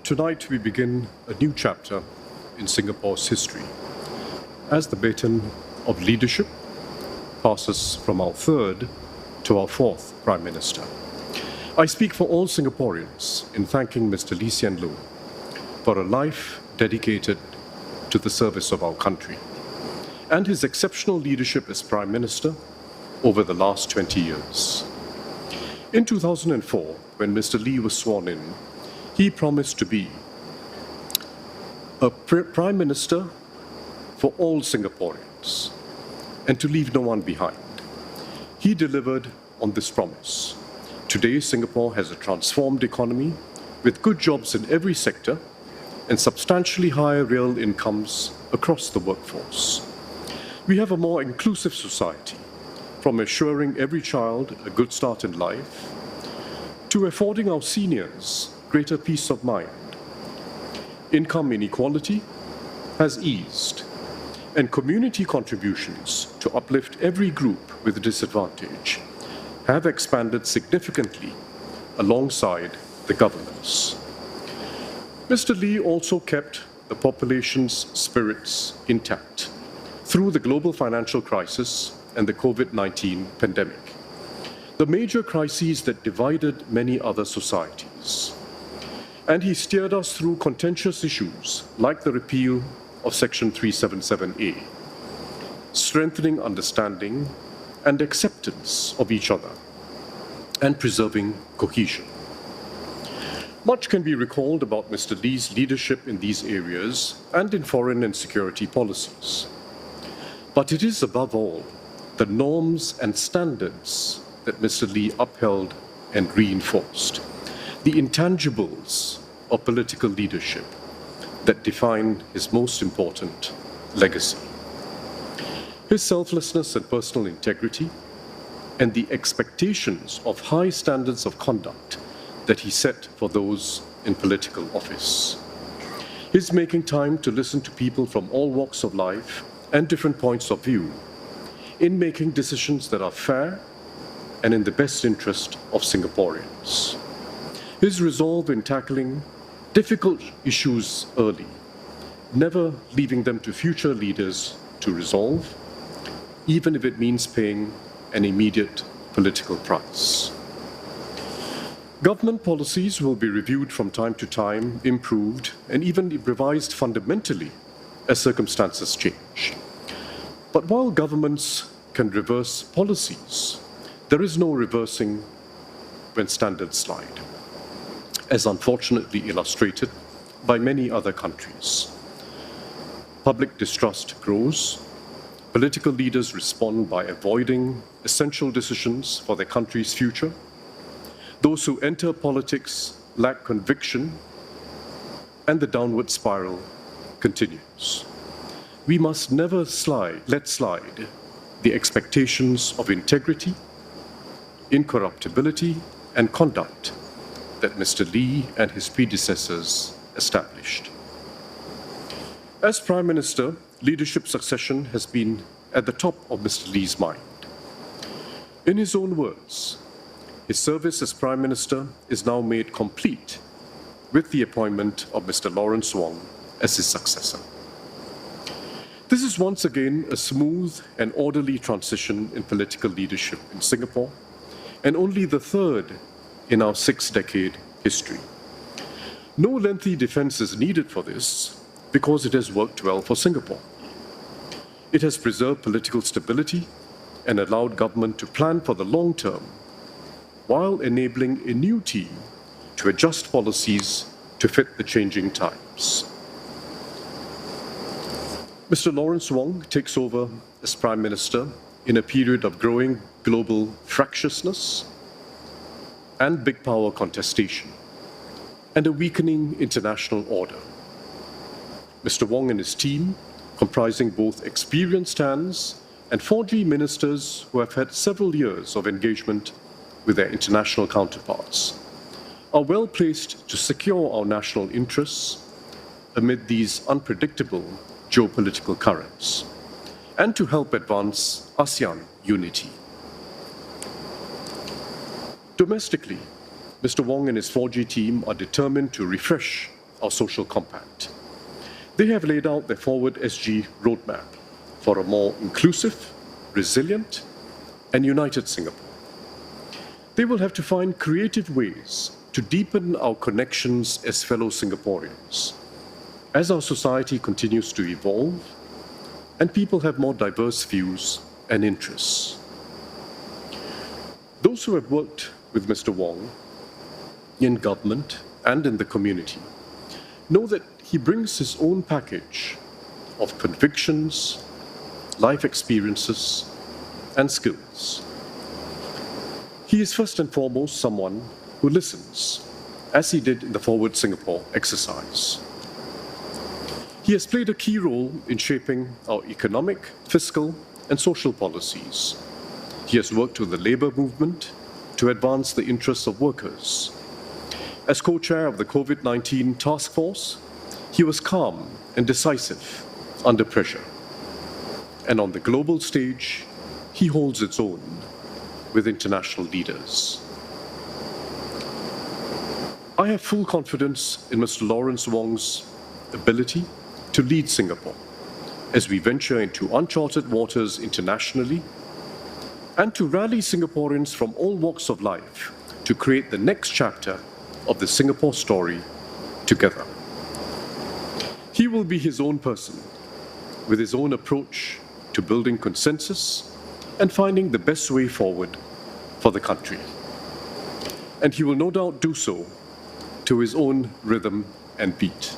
Tonight we begin a new chapter in Singapore's history as the baton of leadership passes from our third to our fourth Prime Minister. I speak for all Singaporeans in thanking Mr. Lee Hsien Loong for a life dedicated to the service of our country and his exceptional leadership as Prime Minister over the last 20 years. In 2004, when Mr. Lee was sworn in, he promised to be a Prime Minister for all Singaporeans and to leave no one behind. He delivered on this promise. Today, Singapore has a transformed economy with good jobs in every sector and substantially higher real incomes across the workforce. We have a more inclusive society, from assuring every child a good start in life to affording our seniors greater peace of mind. Income inequality has eased, and community contributions to uplift every group with disadvantage have expanded significantly alongside the governance. Mr. Lee also kept the population's spirits intact through the global financial crisis and the COVID-19 pandemic, the major crises that divided many other societies. And he steered us through contentious issues like the repeal of Section 377A, strengthening understanding and acceptance of each other, and preserving cohesion. Much can be recalled about Mr. Lee's leadership in these areas and in foreign and security policies. But it is above all the norms and standards that Mr. Lee upheld and reinforced, the intangibles of political leadership that define his most important legacy. His selflessness and personal integrity and the expectations of high standards of conduct that he set for those in political office. His making time to listen to people from all walks of life and different points of view in making decisions that are fair and in the best interest of Singaporeans. His resolve in tackling difficult issues early, never leaving them to future leaders to resolve, even if it means paying an immediate political price. Government policies will be reviewed from time to time, improved, and even revised fundamentally as circumstances change. But while governments can reverse policies, there is no reversing when standards slide, as unfortunately illustrated by many other countries. Public distrust grows. Political leaders respond by avoiding essential decisions for their country's future. Those who enter politics lack conviction, and the downward spiral continues. We must never let slide the expectations of integrity, incorruptibility, and conduct that Mr. Lee and his predecessors established. As Prime Minister, leadership succession has been at the top of Mr. Lee's mind. In his own words, his service as Prime Minister is now made complete with the appointment of Mr. Lawrence Wong as his successor. This is once again a smooth and orderly transition in political leadership in Singapore, and only the third in our 6-decade history. No lengthy defense is needed for this because it has worked well for Singapore. It has preserved political stability and allowed government to plan for the long term, while enabling a new team to adjust policies to fit the changing times. Mr. Lawrence Wong takes over as Prime Minister in a period of growing global fractiousness and big power contestation, and a weakening international order. Mr. Wong and his team, comprising both experienced hands and 4G ministers who have had several years of engagement with their international counterparts, are well placed to secure our national interests amid these unpredictable geopolitical currents, and to help advance ASEAN unity. Domestically, Mr. Wong and his 4G team are determined to refresh our social compact. They have laid out their Forward SG roadmap for a more inclusive, resilient, and united Singapore. They will have to find creative ways to deepen our connections as fellow Singaporeans, as our society continues to evolve and people have more diverse views and interests. Those who have worked with Mr. Wong in government and in the community know that he brings his own package of convictions, life experiences, and skills. He is first and foremost someone who listens, as he did in the Forward Singapore exercise. He has played a key role in shaping our economic, fiscal, and social policies. He has worked with the labour movement to advance the interests of workers. As co-chair of the COVID-19 task force, he was calm and decisive under pressure. And on the global stage, he holds its own with international leaders. I have full confidence in Mr. Lawrence Wong's ability to lead Singapore as we venture into uncharted waters internationally and to rally Singaporeans from all walks of life to create the next chapter of the Singapore story together. He will be his own person, with his own approach to building consensus and finding the best way forward for the country. And he will no doubt do so to his own rhythm and beat.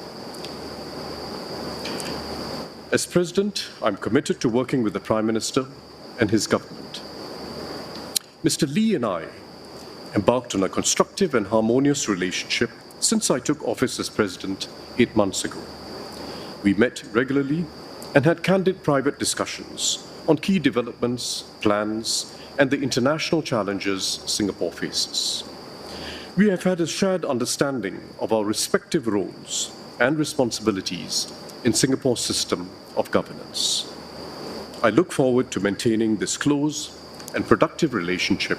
As President, I'm committed to working with the Prime Minister and his government. Mr. Lee and I embarked on a constructive and harmonious relationship since I took office as President 8 months ago. We met regularly and had candid private discussions on key developments, plans, and the international challenges Singapore faces. We have had a shared understanding of our respective roles and responsibilities in Singapore's system of governance. I look forward to maintaining this close and productive relationship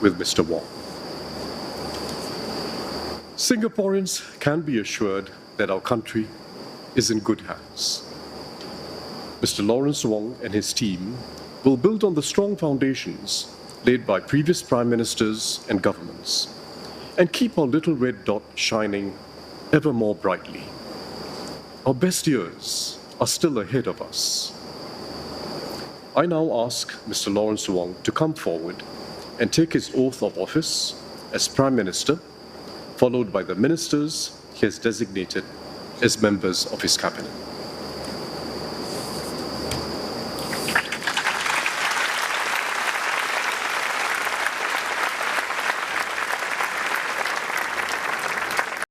with Mr. Wong. Singaporeans can be assured that our country is in good hands. Mr. Lawrence Wong and his team will build on the strong foundations laid by previous prime ministers and governments and keep our little red dot shining ever more brightly. Our best years are still ahead of us. I now ask Mr. Lawrence Wong to come forward and take his oath of office as Prime Minister, followed by the ministers he has designated as members of his cabinet.